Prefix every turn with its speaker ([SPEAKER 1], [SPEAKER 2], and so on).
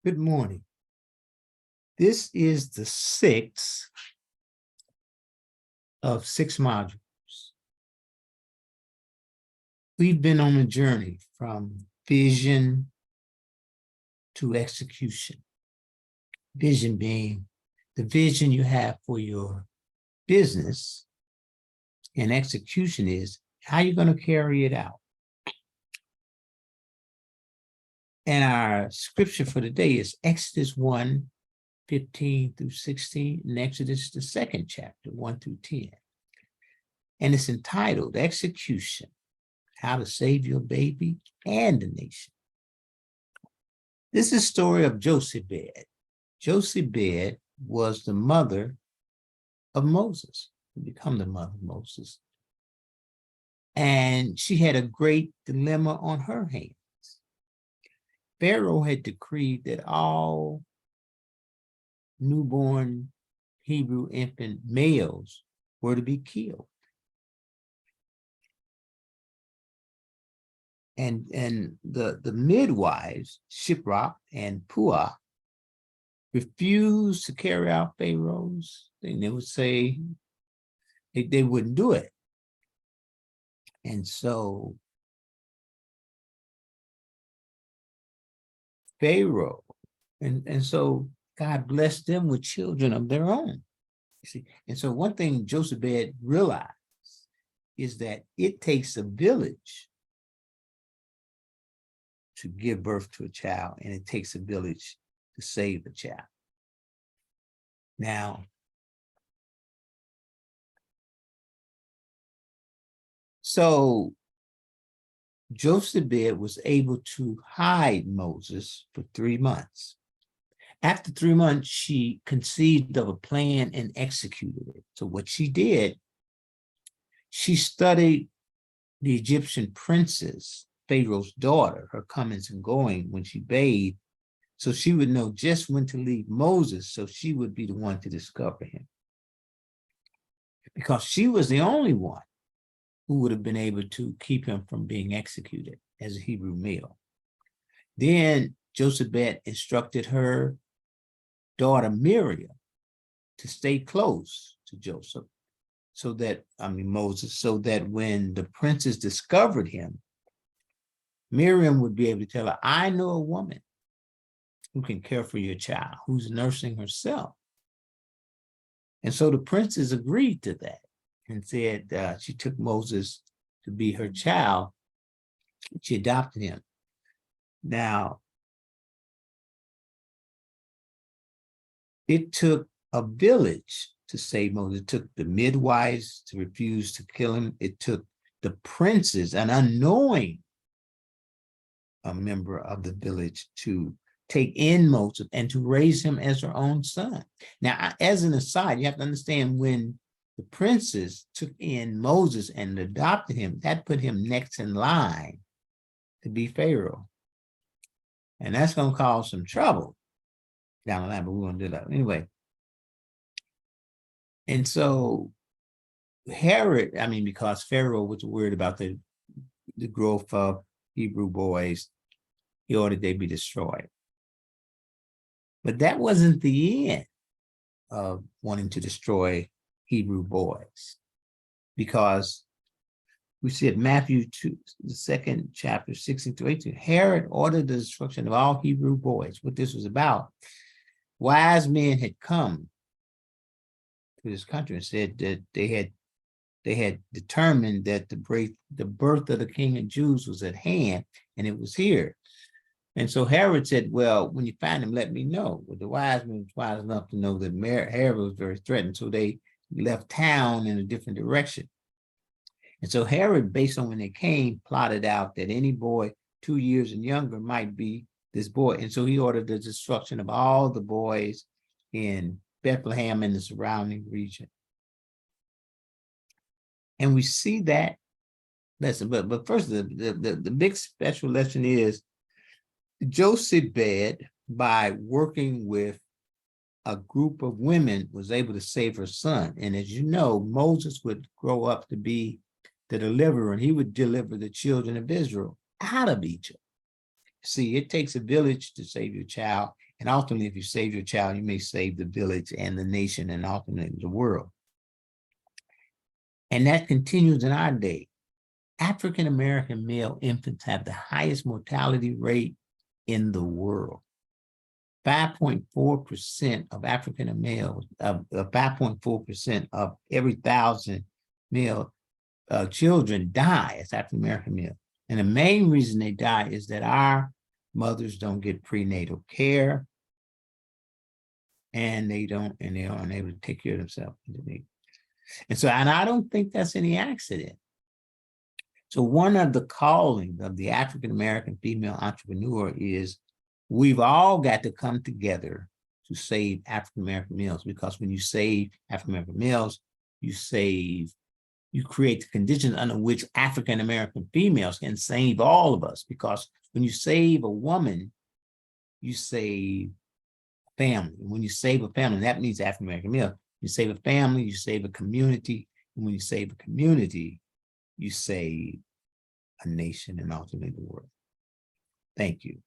[SPEAKER 1] Good morning. This is the sixth of 6 modules. We've been on a journey from vision to execution. Vision being the vision you have for your business, and execution is how you're going to carry it out. And our scripture for today is Exodus 1:15 through 16, and Exodus, the second chapter, 1 through 10. And it's entitled Execution, How to Save Your Baby and the Nation. This is the story of Josie Bed. Josie Bed was the mother of Moses, to become the mother of Moses. And she had a great dilemma on her hands. Pharaoh had decreed that all newborn Hebrew infant males were to be killed. And the midwives, Shiprah and Puah, refused to carry out Pharaoh's thing. They would say they wouldn't do it. And so Pharaoh, and so God blessed them with children of their own. You see, and so one thing Joseph Bed realized is that it takes a village to give birth to a child, and it takes a village to save a child. Now, so Joseph Bed was able to hide Moses for 3 months. After 3 months, she conceived of a plan and executed it. So what she did, she studied the Egyptian princess, Pharaoh's daughter, her comings and going when she bathed, so she would know just when to leave Moses, so she would be the one to discover him. Because she was the only one who would have been able to keep him from being executed as a Hebrew male. Then Joseph Bed instructed her daughter Miriam to stay close to Joseph, Moses, so that when the princess discovered him, Miriam would be able to tell her, I know a woman who can care for your child, who's nursing herself. And so the princess agreed to that and said she took Moses to be her child. She adopted him. Now, it took a village to save Moses. It took the midwives to refuse to kill him. It took the princes, an unknowing member of the village, to take in Moses and to raise him as her own son. Now, as an aside, you have to understand, when the princes took in Moses and adopted him, that put him next in line to be Pharaoh. And that's going to cause some trouble down the line, but we won't do that anyway. And so Herod, because Pharaoh was worried about the growth of Hebrew boys, he ordered they be destroyed. But that wasn't the end of wanting to destroy Hebrew boys, because we see at Matthew 2, the second chapter, 16 to 18, Herod ordered the destruction of all Hebrew boys. What this was about, wise men had come to this country and said that they had determined that the birth of the King of Jews was at hand, and it was here. And so Herod said, well, when you find him, let me know. Well, the wise men was wise enough to know that Herod was very threatened, so they left town in a different direction. And so Herod, based on when they came, plotted out that any boy 2 years and younger might be this boy. And so he ordered the destruction of all the boys in Bethlehem and the surrounding region. And we see that lesson. But first, the big special lesson is Joseph Bed, by working with a group of women, was able to save her son. And as you know, Moses would grow up to be the deliverer, and he would deliver the children of Israel out of Egypt. See, it takes a village to save your child, And ultimately, if you save your child, you may save the village and the nation and ultimately the world. And that continues in our day. African-American male infants have the highest mortality rate in the world. 5.4% of African males, 5.4% of every 1,000 male children die as African-American males. And the main reason they die is that our mothers don't get prenatal care, and they aren't able to take care of themselves. And so, and I don't think that's any accident. So one of the callings of the African-American female entrepreneur is we've all got to come together to save African-American males, because when you save African-American males, you create the conditions under which African-American females can save all of us. Because when you save a woman, you save a family. And when you save a family, that means African-American male. You save a family, you save a community. And when you save a community, you save a nation and ultimately the world. Thank you.